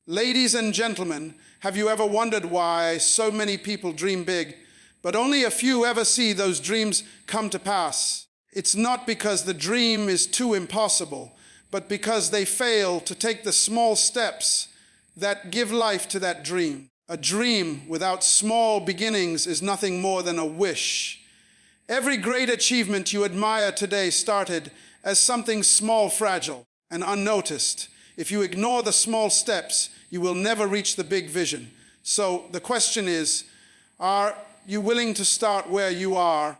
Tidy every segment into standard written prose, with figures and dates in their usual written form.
Ladies and gentlemen, have you ever wondered why so many people dream big, but only a few ever see those dreams come to pass? It's not because the dream is too impossible, but because they fail to take the small steps that give life to that dream. A dream without small beginnings is nothing more than a wish. Every great achievement you admire today started as something small, fragile, and unnoticed. If you ignore the small steps, you will never reach the big vision. So the question is, are you willing to start where you are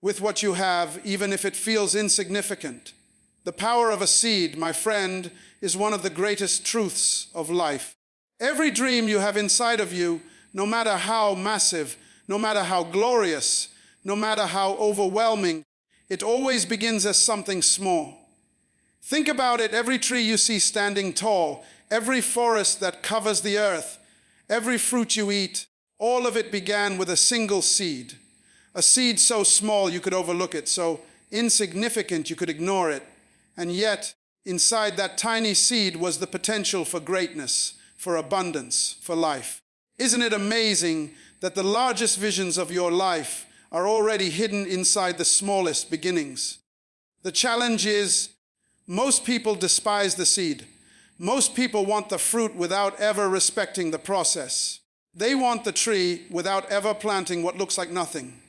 with what you have, even if it feels insignificant? The power of a seed, my friend, is one of the greatest truths of life. Every dream you have inside of you, no matter how massive, no matter how glorious, no matter how overwhelming, it always begins as something small. Think about it, every tree you see standing tall, every forest that covers the earth, every fruit you eat, all of it began with a single seed. A seed so small you could overlook it, so insignificant you could ignore it. And yet, inside that tiny seed was the potential for greatness, for abundance, for life. Isn't it amazing that the largest visions of your life are already hidden inside the smallest beginnings? The challenge is, most people despise the seed. Most people want the fruit without ever respecting the process. They want the tree without ever planting what looks like nothing.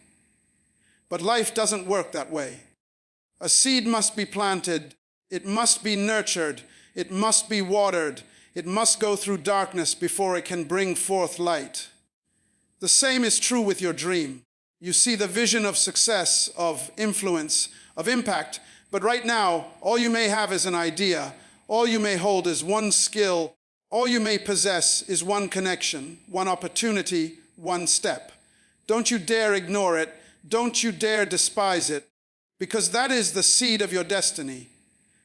But life doesn't work that way. A seed must be planted, it must be nurtured, it must be watered, it must go through darkness before it can bring forth light. The same is true with your dream. You see the vision of success, of influence, of impact, but right now, all you may have is an idea. All you may hold is one skill. All you may possess is one connection, one opportunity, one step. Don't you dare ignore it. Don't you dare despise it, because that is the seed of your destiny.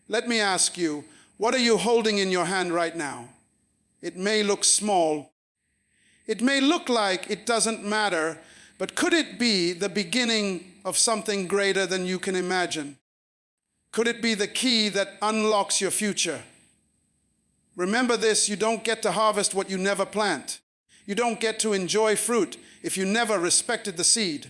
Let me ask you, what are you holding in your hand right now? It may look small. It may look like it doesn't matter, but could it be the beginning of something greater than you can imagine? Could it be the key that unlocks your future? Remember this, you don't get to harvest what you never plant. You don't get to enjoy fruit if you never respected the seed.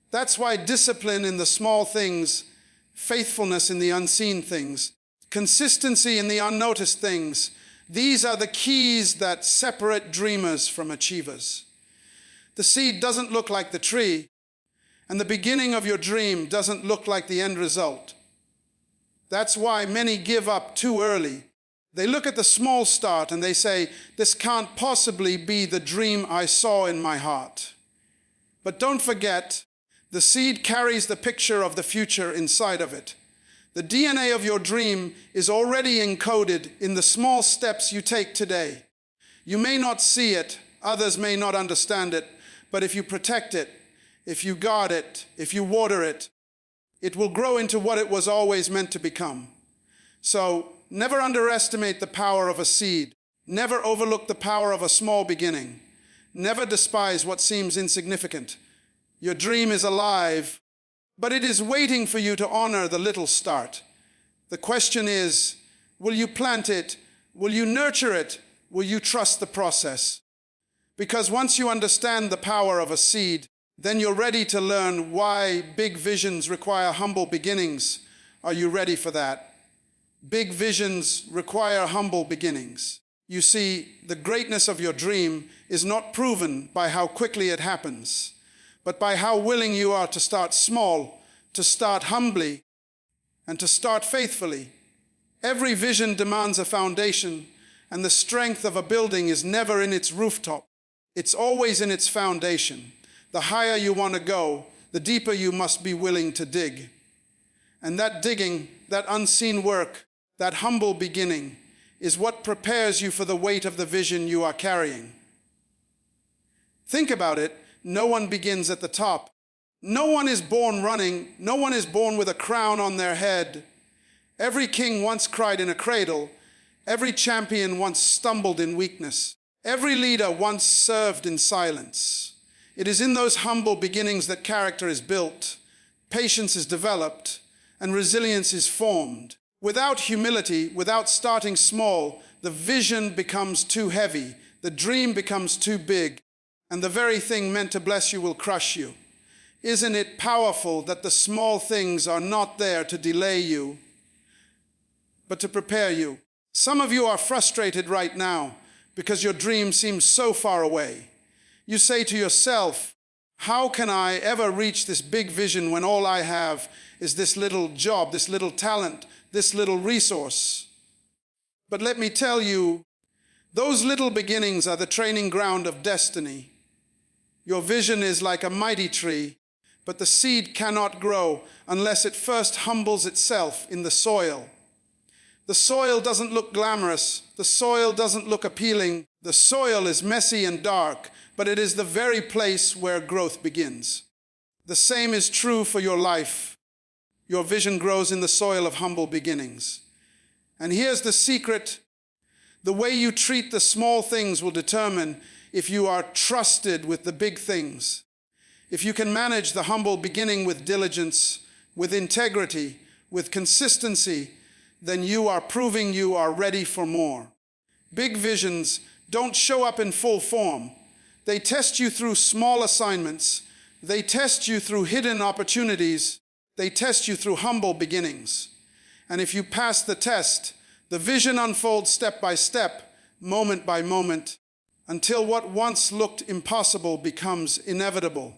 That's why discipline in the small things, faithfulness in the unseen things, consistency in the unnoticed things, these are the keys that separate dreamers from achievers. The seed doesn't look like the tree, and the beginning of your dream doesn't look like the end result. That's why many give up too early. They look at the small start and they say, this can't possibly be the dream I saw in my heart. But don't forget, the seed carries the picture of the future inside of it. The DNA of your dream is already encoded in the small steps you take today. You may not see it, others may not understand it, but if you protect it, if you guard it, if you water it, it will grow into what it was always meant to become. So never underestimate the power of a seed. Never overlook the power of a small beginning. Never despise what seems insignificant. Your dream is alive, but it is waiting for you to honor the little start. The question is, will you plant it? Will you nurture it? Will you trust the process? Because once you understand the power of a seed, then you're ready to learn why big visions require humble beginnings. Are you ready for that? Big visions require humble beginnings. You see, the greatness of your dream is not proven by how quickly it happens, but by how willing you are to start small, to start humbly, and to start faithfully. Every vision demands a foundation, and the strength of a building is never in its rooftop. It's always in its foundation. The higher you want to go, the deeper you must be willing to dig. And that digging, that unseen work, that humble beginning, is what prepares you for the weight of the vision you are carrying. Think about it. No one begins at the top. No one is born running. No one is born with a crown on their head. Every king once cried in a cradle. Every champion once stumbled in weakness. Every leader once served in silence. It is in those humble beginnings that character is built, patience is developed, and resilience is formed. Without humility, without starting small, the vision becomes too heavy, the dream becomes too big, and the very thing meant to bless you will crush you. Isn't it powerful that the small things are not there to delay you, but to prepare you? Some of you are frustrated right now because your dream seems so far away. You say to yourself, how can I ever reach this big vision when all I have is this little job, this little talent, this little resource? But let me tell you, those little beginnings are the training ground of destiny. Your vision is like a mighty tree, but the seed cannot grow unless it first humbles itself in the soil. The soil doesn't look glamorous. The soil doesn't look appealing. The soil is messy and dark, but it is the very place where growth begins. The same is true for your life. Your vision grows in the soil of humble beginnings. And here's the secret. The way you treat the small things will determine if you are trusted with the big things. If you can manage the humble beginning with diligence, with integrity, with consistency, then you are proving you are ready for more. Big visions don't show up in full form. They test you through small assignments. They test you through hidden opportunities. They test you through humble beginnings. And if you pass the test, the vision unfolds step by step, moment by moment, until what once looked impossible becomes inevitable.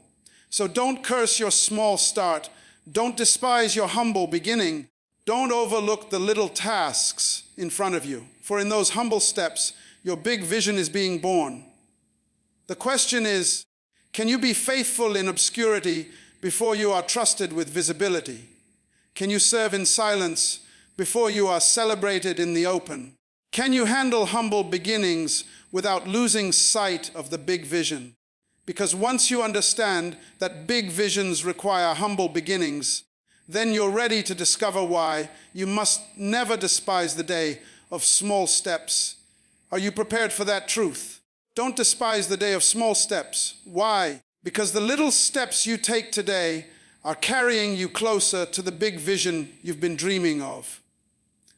So don't curse your small start. Don't despise your humble beginning. Don't overlook the little tasks in front of you, for in those humble steps, your big vision is being born. The question is, can you be faithful in obscurity before you are trusted with visibility? Can you serve in silence before you are celebrated in the open? Can you handle humble beginnings without losing sight of the big vision? Because once you understand that big visions require humble beginnings, then you're ready to discover why you must never despise the day of small steps. Are you prepared for that truth? Don't despise the day of small steps. Why? Because the little steps you take today are carrying you closer to the big vision you've been dreaming of.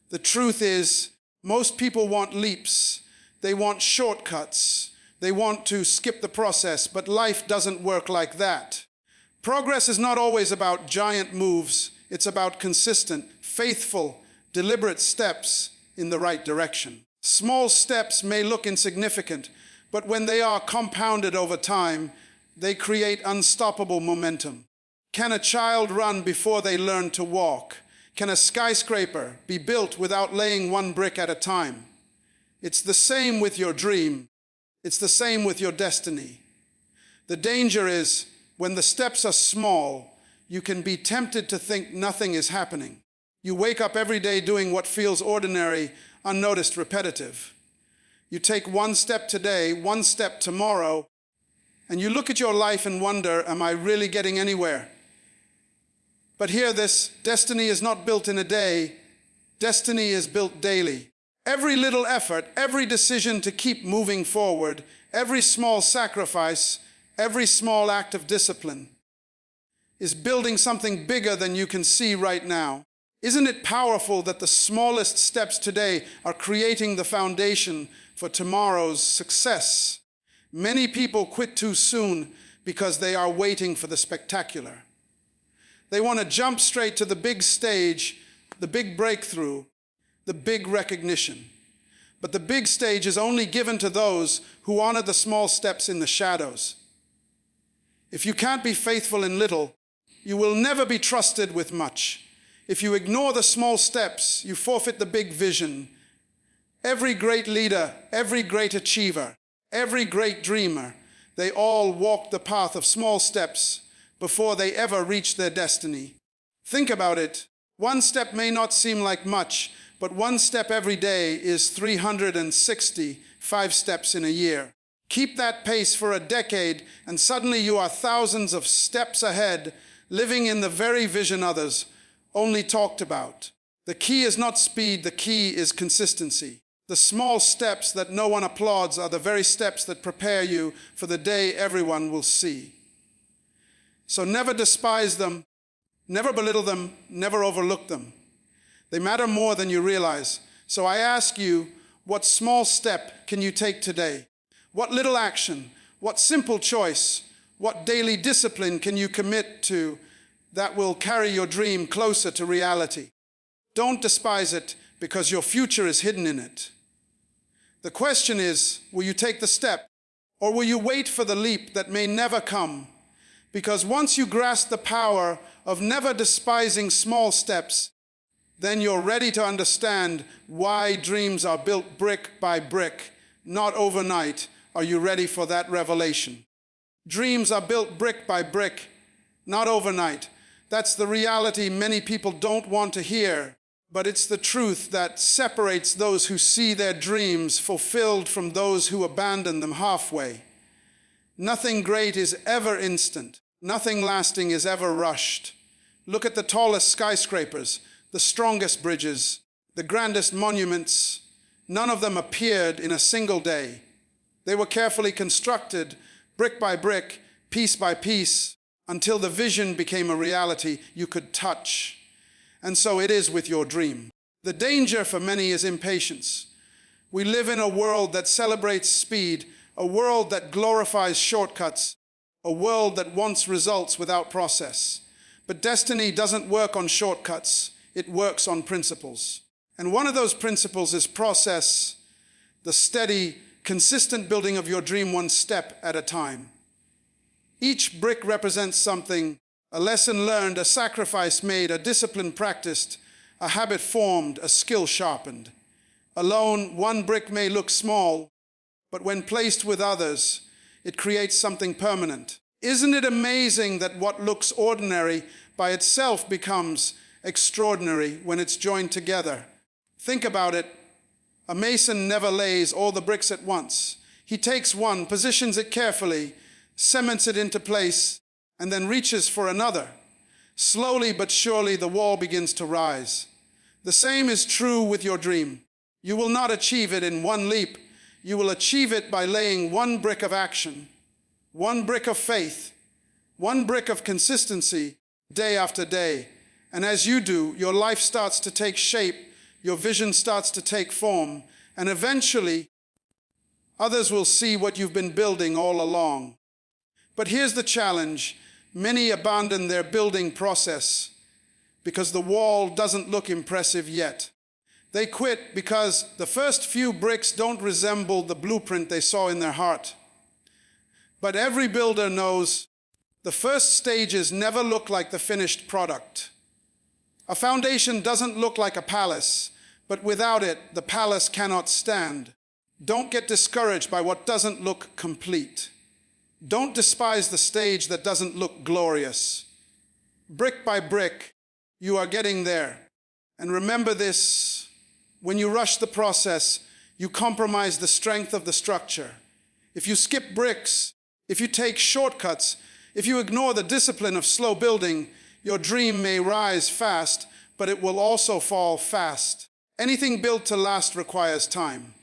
The truth is, most people want leaps. They want shortcuts. They want to skip the process, but life doesn't work like that. Progress is not always about giant moves. It's about consistent, faithful, deliberate steps in the right direction. Small steps may look insignificant, but when they are compounded over time, they create unstoppable momentum. Can a child run before they learn to walk? Can a skyscraper be built without laying one brick at a time? It's the same with your dream. It's the same with your destiny. The danger is, when the steps are small, you can be tempted to think nothing is happening. You wake up every day doing what feels ordinary, unnoticed, repetitive. You take one step today, one step tomorrow, and you look at your life and wonder, am I really getting anywhere? But hear this, destiny is not built in a day. Destiny is built daily. Every little effort, every decision to keep moving forward, every small sacrifice, every small act of discipline is building something bigger than you can see right now. Isn't it powerful that the smallest steps today are creating the foundation for tomorrow's success? Many people quit too soon because they are waiting for the spectacular. They want to jump straight to the big stage, the big breakthrough, the big recognition. But the big stage is only given to those who honor the small steps in the shadows. If you can't be faithful in little, you will never be trusted with much. If you ignore the small steps, you forfeit the big vision. Every great leader, every great achiever, every great dreamer, they all walked the path of small steps before they ever reached their destiny. Think about it. One step may not seem like much, but one step every day is 365 steps in a year. Keep that pace for a decade, and suddenly you are thousands of steps ahead, living in the very vision others only talked about. The key is not speed, the key is consistency. The small steps that no one applauds are the very steps that prepare you for the day everyone will see. So never despise them, never belittle them, never overlook them. They matter more than you realize. So I ask you, What small step can you take today? What little action, what simple choice, what daily discipline can you commit to that will carry your dream closer to reality? Don't despise it because your future is hidden in it. The question is, will you take the step, or will you wait for the leap that may never come? Because once you grasp the power of never despising small steps, then you're ready to understand why dreams are built brick by brick, not overnight. Are you ready for that revelation? Dreams are built brick by brick, not overnight. That's the reality many people don't want to hear, but it's the truth that separates those who see their dreams fulfilled from those who abandon them halfway. Nothing great is ever instant. Nothing lasting is ever rushed. Look at the tallest skyscrapers, the strongest bridges, the grandest monuments. None of them appeared in a single day. They were carefully constructed, brick by brick, piece by piece, until the vision became a reality you could touch. And so it is with your dream. The danger for many is impatience. We live in a world that celebrates speed, a world that glorifies shortcuts, a world that wants results without process. But destiny doesn't work on shortcuts. It works on principles. And one of those principles is process, the steady, consistent building of your dream one step at a time. Each brick represents something, a lesson learned, a sacrifice made, a discipline practiced, a habit formed, a skill sharpened. Alone, one brick may look small, but when placed with others, it creates something permanent. Isn't it amazing that what looks ordinary by itself becomes extraordinary when it's joined together? Think about it. A mason never lays all the bricks at once. He takes one, positions it carefully, cements it into place, and then reaches for another. Slowly but surely, the wall begins to rise. The same is true with your dream. You will not achieve it in one leap. You will achieve it by laying one brick of action, one brick of faith, one brick of consistency, day after day. And as you do, your life starts to take shape, your vision starts to take form, and eventually, others will see what you've been building all along. But here's the challenge. Many abandon their building process because the wall doesn't look impressive yet. They quit because the first few bricks don't resemble the blueprint they saw in their heart. But every builder knows the first stages never look like the finished product. A foundation doesn't look like a palace, but without it, the palace cannot stand. Don't get discouraged by what doesn't look complete. Don't despise the stage that doesn't look glorious. Brick by brick, you are getting there. And remember this, when you rush the process, you compromise the strength of the structure. If you skip bricks, if you take shortcuts, if you ignore the discipline of slow building, your dream may rise fast, but it will also fall fast. Anything built to last requires time.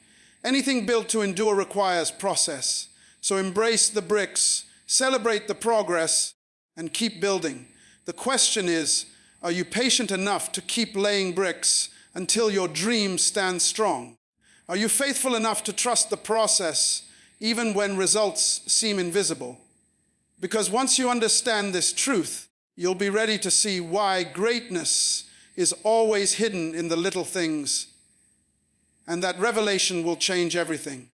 Anything built to endure requires process. So embrace the bricks, celebrate the progress, and keep building. The question is, are you patient enough to keep laying bricks until your dream stands strong? Are you faithful enough to trust the process even when results seem invisible? Because once you understand this truth, you'll be ready to see why greatness is always hidden in the little things, and that revelation will change everything.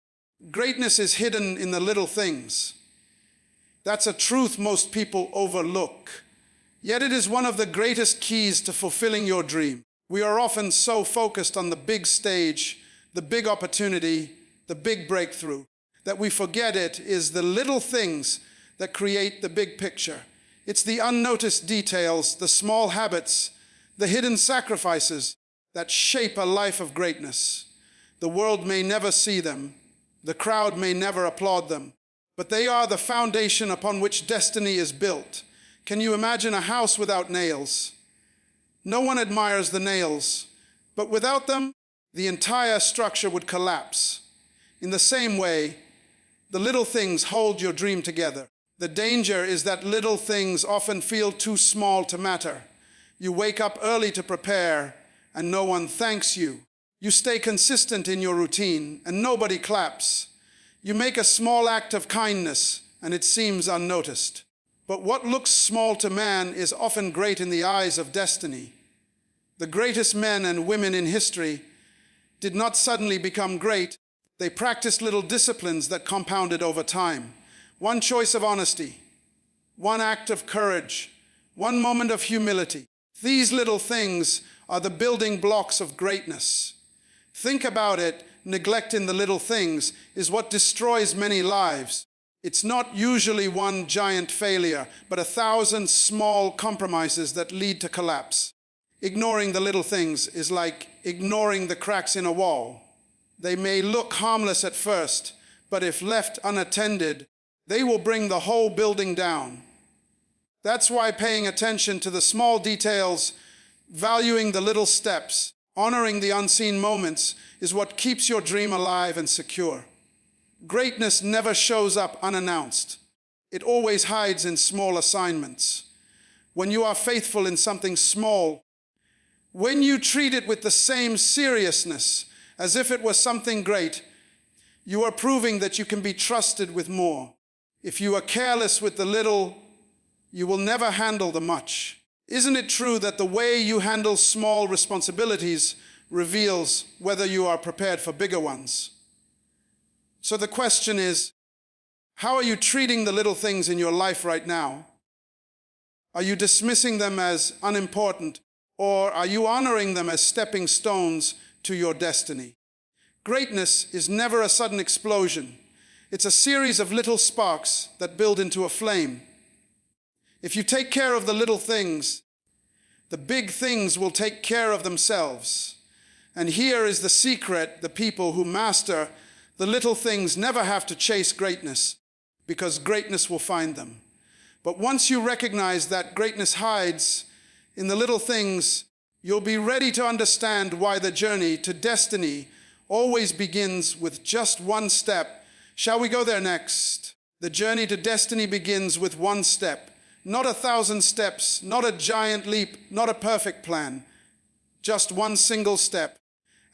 Greatness is hidden in the little things. That's a truth most people overlook. Yet it is one of the greatest keys to fulfilling your dream. We are often so focused on the big stage, the big opportunity, the big breakthrough, that we forget it is the little things that create the big picture. It's the unnoticed details, the small habits, the hidden sacrifices that shape a life of greatness. The world may never see them. The crowd may never applaud them, but they are the foundation upon which destiny is built. Can you imagine a house without nails? No one admires the nails, but without them, the entire structure would collapse. In the same way, the little things hold your dream together. The danger is that little things often feel too small to matter. You wake up early to prepare, and no one thanks you. You stay consistent in your routine and nobody claps. You make a small act of kindness and it seems unnoticed. But what looks small to man is often great in the eyes of destiny. The greatest men and women in history did not suddenly become great. They practiced little disciplines that compounded over time. One choice of honesty, one act of courage, one moment of humility. These little things are the building blocks of greatness. Think about it. Neglecting the little things is what destroys many lives. It's not usually one giant failure, but 1,000 small compromises that lead to collapse. Ignoring the little things is like ignoring the cracks in a wall. They may look harmless at first, but if left unattended, they will bring the whole building down. That's why paying attention to the small details, valuing the little steps, honoring the unseen moments is what keeps your dream alive and secure. Greatness never shows up unannounced. It always hides in small assignments. When you are faithful in something small, when you treat it with the same seriousness as if it was something great, you are proving that you can be trusted with more. If you are careless with the little, you will never handle the much. Isn't it true that the way you handle small responsibilities reveals whether you are prepared for bigger ones? So the question is, how are you treating the little things in your life right now? Are you dismissing them as unimportant, or are you honoring them as stepping stones to your destiny? Greatness is never a sudden explosion. It's a series of little sparks that build into a flame. If you take care of the little things, the big things will take care of themselves. And here is the secret: the people who master the little things never have to chase greatness, because greatness will find them. But once you recognize that greatness hides in the little things, you'll be ready to understand why the journey to destiny always begins with just one step. Shall we go there next? The journey to destiny begins with one step. Not 1,000 steps, not a giant leap, not a perfect plan. Just one single step.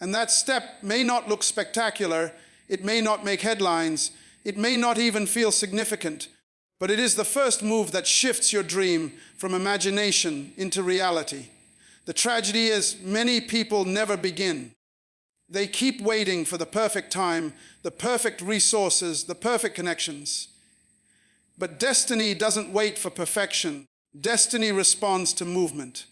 And that step may not look spectacular, it may not make headlines, it may not even feel significant, but it is the first move that shifts your dream from imagination into reality. The tragedy is many people never begin. They keep waiting for the perfect time, the perfect resources, the perfect connections. But destiny doesn't wait for perfection. Destiny responds to movement.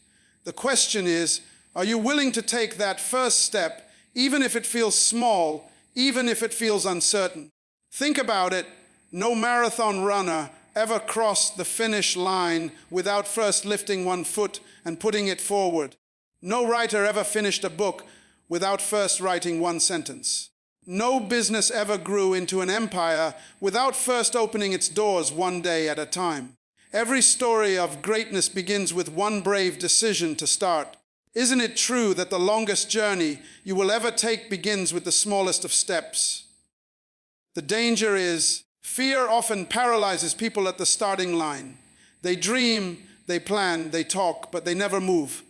The question is, are you willing to take that first step, even if it feels small, even if it feels uncertain? Think about it. No marathon runner ever crossed the finish line without first lifting one foot and putting it forward. No writer ever finished a book without first writing one sentence. No business ever grew into an empire without first opening its doors one day at a time. Every story of greatness begins with one brave decision to start. Isn't it true that the longest journey you will ever take begins with the smallest of steps? The danger is, fear often paralyzes people at the starting line. They dream, they plan, they talk, but they never move.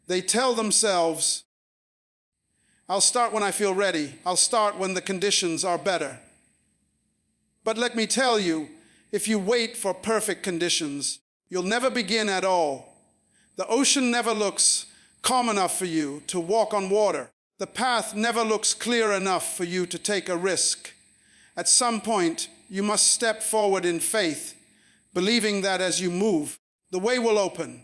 They tell themselves, I'll start when I feel ready. I'll start when the conditions are better. But let me tell you, if you wait for perfect conditions, you'll never begin at all. The ocean never looks calm enough for you to walk on water. The path never looks clear enough for you to take a risk. At some point, you must step forward in faith, believing that as you move, the way will open.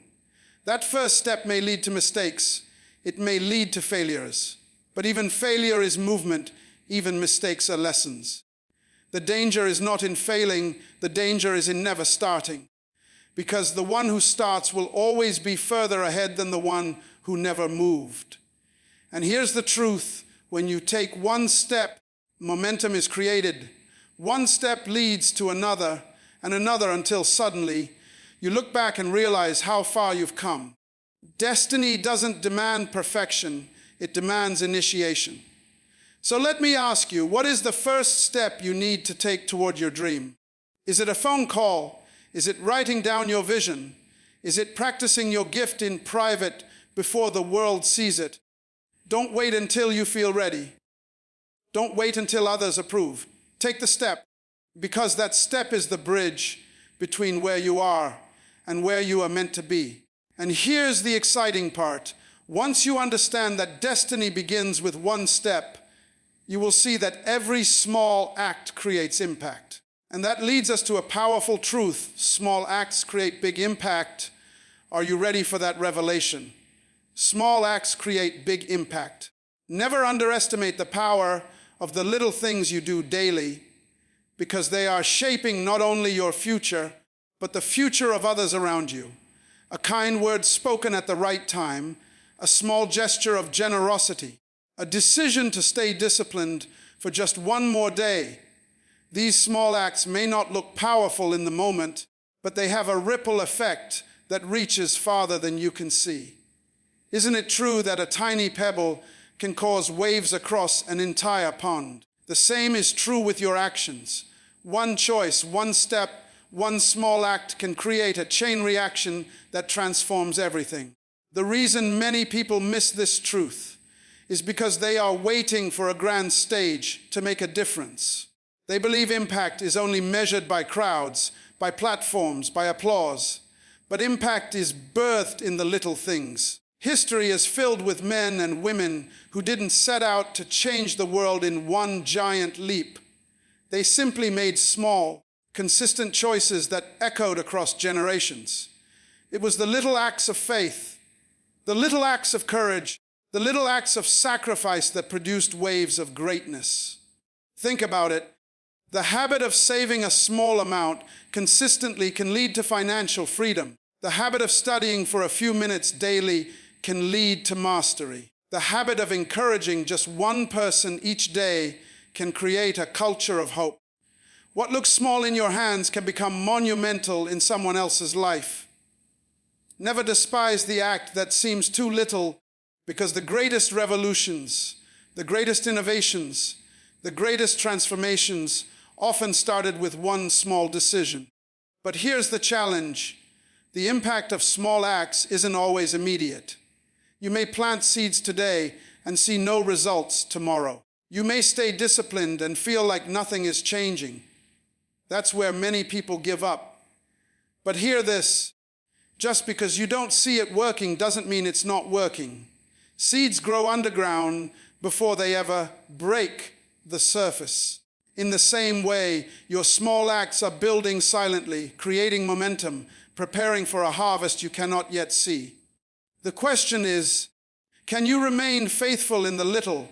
That first step may lead to mistakes. It may lead to failures. But even failure is movement. Even mistakes are lessons. The danger is not in failing. The danger is in never starting. Because the one who starts will always be further ahead than the one who never moved. And here's the truth. When you take one step, momentum is created. One step leads to another and another until suddenly you look back and realize how far you've come. Destiny doesn't demand perfection. It demands initiation. So let me ask you, what is the first step you need to take toward your dream? Is it a phone call? Is it writing down your vision? Is it practicing your gift in private before the world sees it? Don't wait until you feel ready. Don't wait until others approve. Take the step, because that step is the bridge between where you are and where you are meant to be. And here's the exciting part. Once you understand that destiny begins with one step, you will see that every small act creates impact. And that leads us to a powerful truth. Small acts create big impact. Are you ready for that revelation? Small acts create big impact. Never underestimate the power of the little things you do daily, because they are shaping not only your future, but the future of others around you. A kind word spoken at the right time, a small gesture of generosity, a decision to stay disciplined for just one more day. These small acts may not look powerful in the moment, but they have a ripple effect that reaches farther than you can see. Isn't it true that a tiny pebble can cause waves across an entire pond? The same is true with your actions. One choice, one step, one small act can create a chain reaction that transforms everything. The reason many people miss this truth is because they are waiting for a grand stage to make a difference. They believe impact is only measured by crowds, by platforms, by applause. But impact is birthed in the little things. History is filled with men and women who didn't set out to change the world in one giant leap. They simply made small, consistent choices that echoed across generations. It was the little acts of faith, the little acts of courage, the little acts of sacrifice that produced waves of greatness. Think about it. The habit of saving a small amount consistently can lead to financial freedom. The habit of studying for a few minutes daily can lead to mastery. The habit of encouraging just one person each day can create a culture of hope. What looks small in your hands can become monumental in someone else's life. Never despise the act that seems too little, because the greatest revolutions, the greatest innovations, the greatest transformations often started with one small decision. But here's the challenge. The impact of small acts isn't always immediate. You may plant seeds today and see no results tomorrow. You may stay disciplined and feel like nothing is changing. That's where many people give up. But hear this. Just because you don't see it working doesn't mean it's not working. Seeds grow underground before they ever break the surface. In the same way, your small acts are building silently, creating momentum, preparing for a harvest you cannot yet see. The question is, can you remain faithful in the little,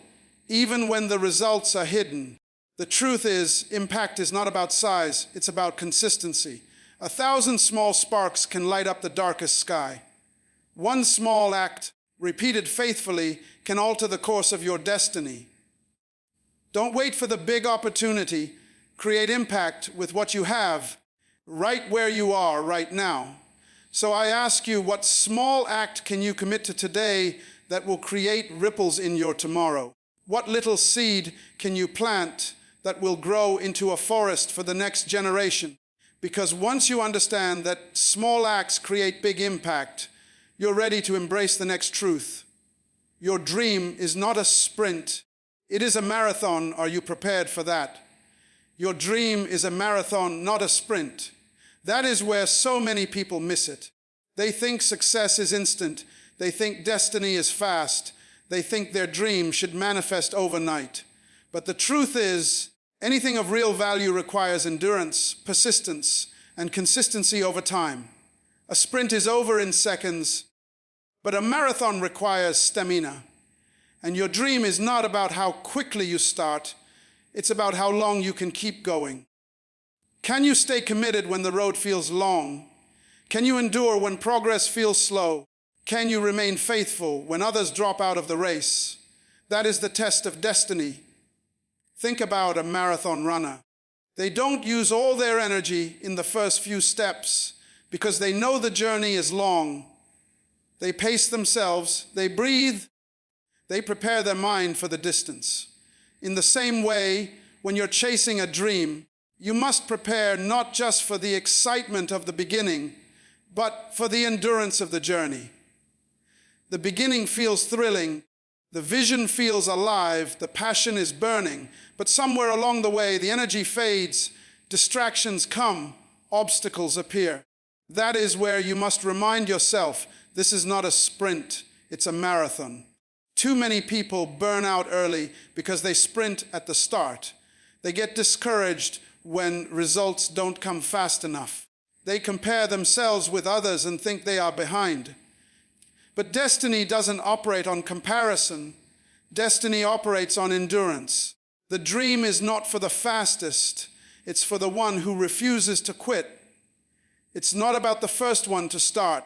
even when the results are hidden? The truth is, impact is not about size, it's about consistency. 1,000 small sparks can light up the darkest sky. One small act, repeated faithfully, can alter the course of your destiny. Don't wait for the big opportunity. Create impact with what you have, right where you are right now. So I ask you, what small act can you commit to today that will create ripples in your tomorrow? What little seed can you plant that will grow into a forest for the next generation? Because once you understand that small acts create big impact, you're ready to embrace the next truth. Your dream is not a sprint. It is a marathon. Are you prepared for that? Your dream is a marathon, not a sprint. That is where so many people miss it. They think success is instant. They think destiny is fast. They think their dream should manifest overnight. But the truth is, anything of real value requires endurance, persistence, and consistency over time. A sprint is over in seconds, but a marathon requires stamina. And your dream is not about how quickly you start, it's about how long you can keep going. Can you stay committed when the road feels long? Can you endure when progress feels slow? Can you remain faithful when others drop out of the race? That is the test of destiny. Think about a marathon runner. They don't use all their energy in the first few steps because they know the journey is long. They pace themselves, they breathe, they prepare their mind for the distance. In the same way, when you're chasing a dream, you must prepare not just for the excitement of the beginning, but for the endurance of the journey. The beginning feels thrilling, The vision feels alive, the passion is burning, but somewhere along the way, the energy fades, distractions come, obstacles appear. That is where you must remind yourself, this is not a sprint, it's a marathon. Too many people burn out early because they sprint at the start. They get discouraged when results don't come fast enough. They compare themselves with others and think they are behind. But destiny doesn't operate on comparison. Destiny operates on endurance. The dream is not for the fastest. It's for the one who refuses to quit. It's not about the first one to start.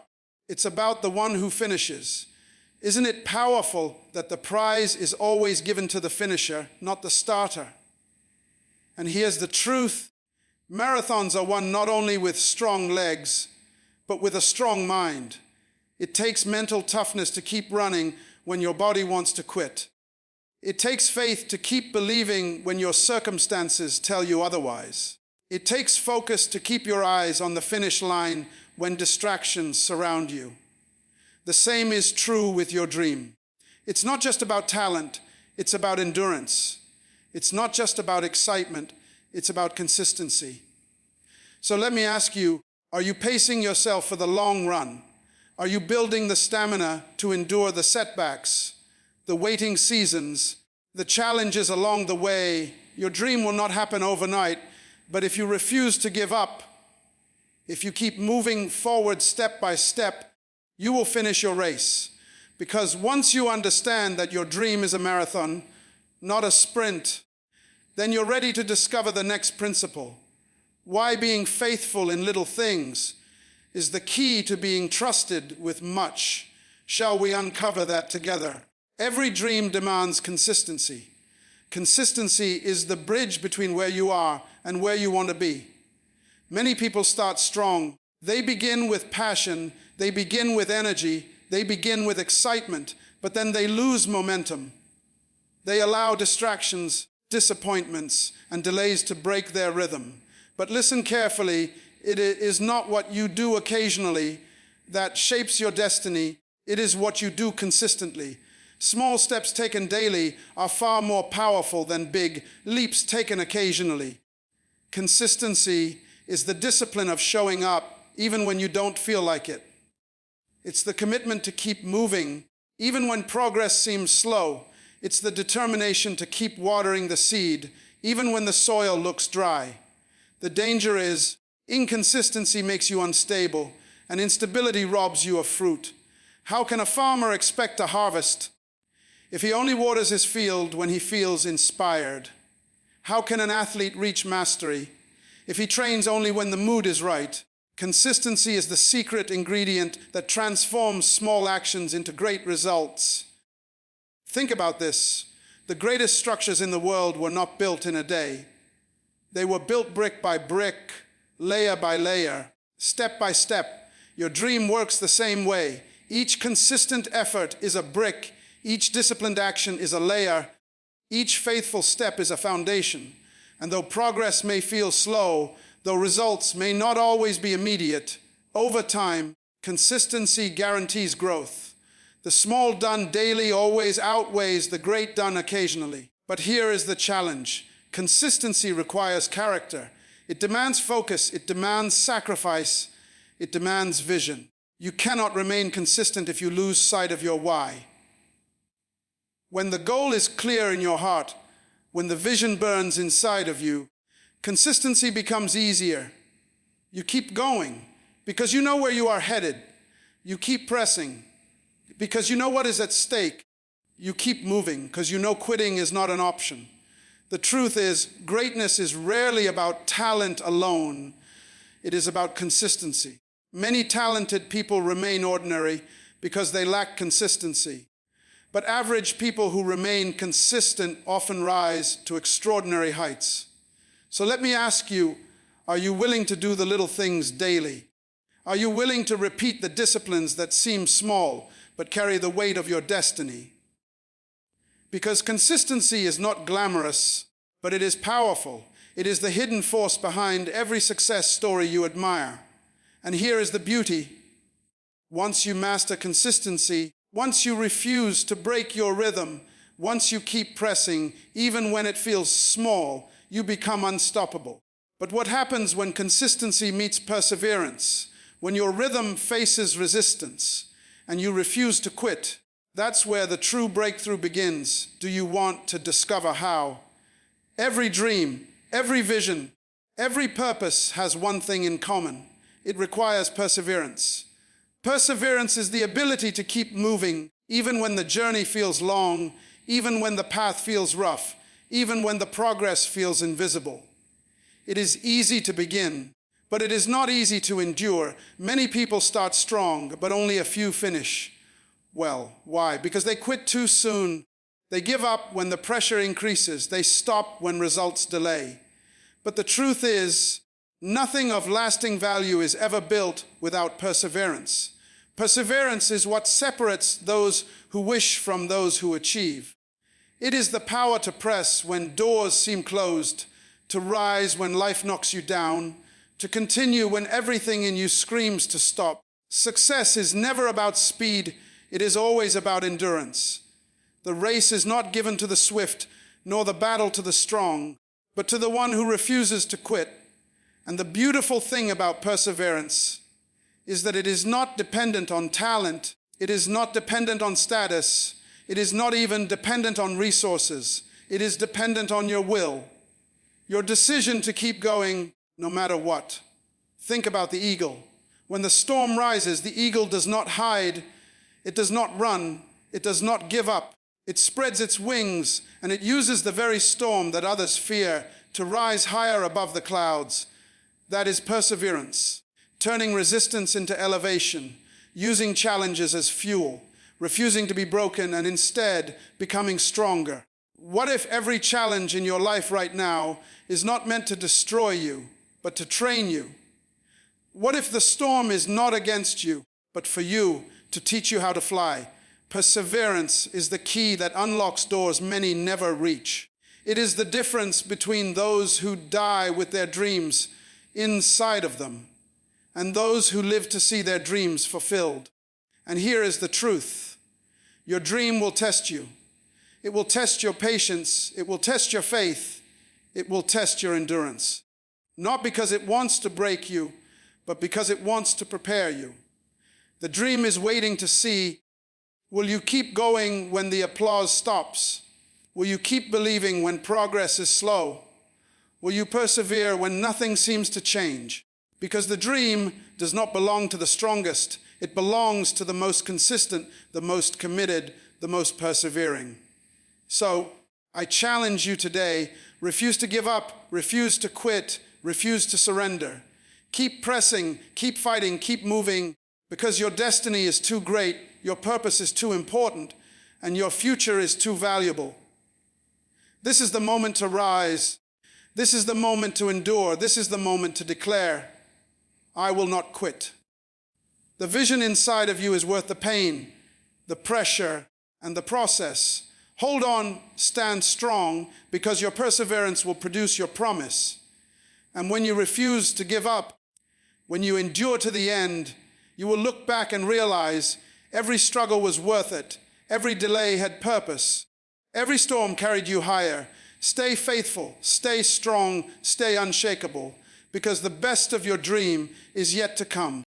It's about the one who finishes. Isn't it powerful that the prize is always given to the finisher, not the starter? And here's the truth. Marathons are won not only with strong legs, but with a strong mind. It takes mental toughness to keep running when your body wants to quit. It takes faith to keep believing when your circumstances tell you otherwise. It takes focus to keep your eyes on the finish line when distractions surround you. The same is true with your dream. It's not just about talent, it's about endurance. It's not just about excitement, it's about consistency. So let me ask you, are you pacing yourself for the long run? Are you building the stamina to endure the setbacks, the waiting seasons, the challenges along the way? Your dream will not happen overnight, but if you refuse to give up, if you keep moving forward step by step, you will finish your race. Because once you understand that your dream is a marathon, not a sprint, then you're ready to discover the next principle. Why being faithful in little things is the key to being trusted with much. Shall we uncover that together? Every dream demands consistency. Consistency is the bridge between where you are and where you want to be. Many people start strong. They begin with passion, they begin with energy, they begin with excitement, but then they lose momentum. They allow distractions, disappointments, and delays to break their rhythm. But listen carefully, it is not what you do occasionally that shapes your destiny, it is what you do consistently. Small steps taken daily are far more powerful than big leaps taken occasionally. Consistency is the discipline of showing up even when you don't feel like it. It's the commitment to keep moving even when progress seems slow. It's the determination to keep watering the seed even when the soil looks dry. The danger is inconsistency makes you unstable and instability robs you of fruit. How can a farmer expect a harvest if he only waters his field when he feels inspired? How can an athlete reach mastery if he trains only when the mood is right? Consistency is the secret ingredient that transforms small actions into great results. Think about this. The greatest structures in the world were not built in a day. They were built brick by brick, layer by layer, step by step. Your dream works the same way. Each consistent effort is a brick. Each disciplined action is a layer. Each faithful step is a foundation. And though progress may feel slow, though results may not always be immediate, over time, consistency guarantees growth. The small done daily always outweighs the great done occasionally. But here is the challenge. Consistency requires character. It demands focus. It demands sacrifice. It demands vision. You cannot remain consistent if you lose sight of your why. When the goal is clear in your heart, when the vision burns inside of you, consistency becomes easier. You keep going because you know where you are headed. You keep pressing because you know what is at stake. You keep moving because you know quitting is not an option. The truth is, greatness is rarely about talent alone. It is about consistency. Many talented people remain ordinary because they lack consistency. But average people who remain consistent often rise to extraordinary heights. So let me ask you, are you willing to do the little things daily? Are you willing to repeat the disciplines that seem small but carry the weight of your destiny? Because consistency is not glamorous, but it is powerful. It is the hidden force behind every success story you admire. And here is the beauty. Once you master consistency, Once you refuse to break your rhythm, once you keep pressing, even when it feels small, you become unstoppable. But what happens when consistency meets perseverance, when your rhythm faces resistance, and you refuse to quit? That's where the true breakthrough begins. Do you want to discover how? Every dream, every vision, every purpose has one thing in common. It requires perseverance. Perseverance is the ability to keep moving, even when the journey feels long, even when the path feels rough, even when the progress feels invisible. It is easy to begin, but it is not easy to endure. Many people start strong, but only a few finish well. Why? Because they quit too soon. They give up when the pressure increases. They stop when results delay. But the truth is, nothing of lasting value is ever built without perseverance. Perseverance is what separates those who wish from those who achieve. It is the power to press when doors seem closed, to rise when life knocks you down, to continue when everything in you screams to stop. Success is never about speed. It is always about endurance. The race is not given to the swift, nor the battle to the strong, but to the one who refuses to quit. And the beautiful thing about perseverance is that it is not dependent on talent. It is not dependent on status. It is not even dependent on resources. It is dependent on your will, your decision to keep going no matter what. Think about the eagle. When the storm rises, the eagle does not hide. It does not run. It does not give up. It spreads its wings, and it uses the very storm that others fear to rise higher above the clouds. That is perseverance, turning resistance into elevation, using challenges as fuel, refusing to be broken, and instead becoming stronger. What if every challenge in your life right now is not meant to destroy you, but to train you? What if the storm is not against you, but for you to teach you how to fly? Perseverance is the key that unlocks doors many never reach. It is the difference between those who die with their dreams inside of them and those who live to see their dreams fulfilled. And here is the truth. Your dream will test you. It will test your patience. It will test your faith. It will test your endurance. Not because it wants to break you, but because it wants to prepare you. The dream is waiting to see, will you keep going when the applause stops? Will you keep believing when progress is slow? Will you persevere when nothing seems to change? Because the dream does not belong to the strongest. It belongs to the most consistent, the most committed, the most persevering. So I challenge you today, refuse to give up, refuse to quit, refuse to surrender. Keep pressing, keep fighting, keep moving, because your destiny is too great, your purpose is too important, and your future is too valuable. This is the moment to rise. This is the moment to endure. This is the moment to declare, I will not quit. The vision inside of you is worth the pain, the pressure, and the process. Hold on, stand strong, because your perseverance will produce your promise. And when you refuse to give up, when you endure to the end, you will look back and realize every struggle was worth it. Every delay had purpose. Every storm carried you higher. Stay faithful, stay strong, stay unshakable, because the best of your dream is yet to come.